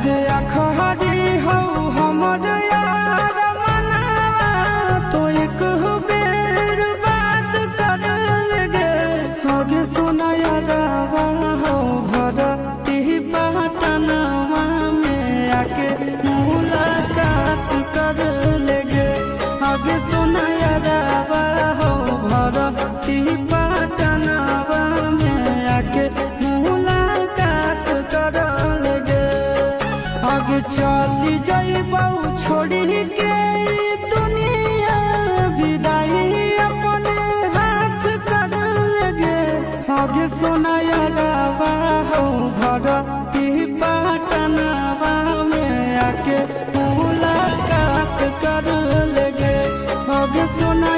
लगे अखहरी हो हमर यार मनावा तो एक बेर बात कर लगे आगे सुना यारावा हो भरती पटनवा में आके मुलाकात कर लगे आगे सुना यारावा हो भरती पटनवा में आके मुलाकात कर लगे आगे चली जाइबौ छोड़ी के दुनिया विदाई अपने हाथ कर लगे आगे सुना यारावा हो भरती पटनवा में आके मुलाकात कर लगे आगे सुना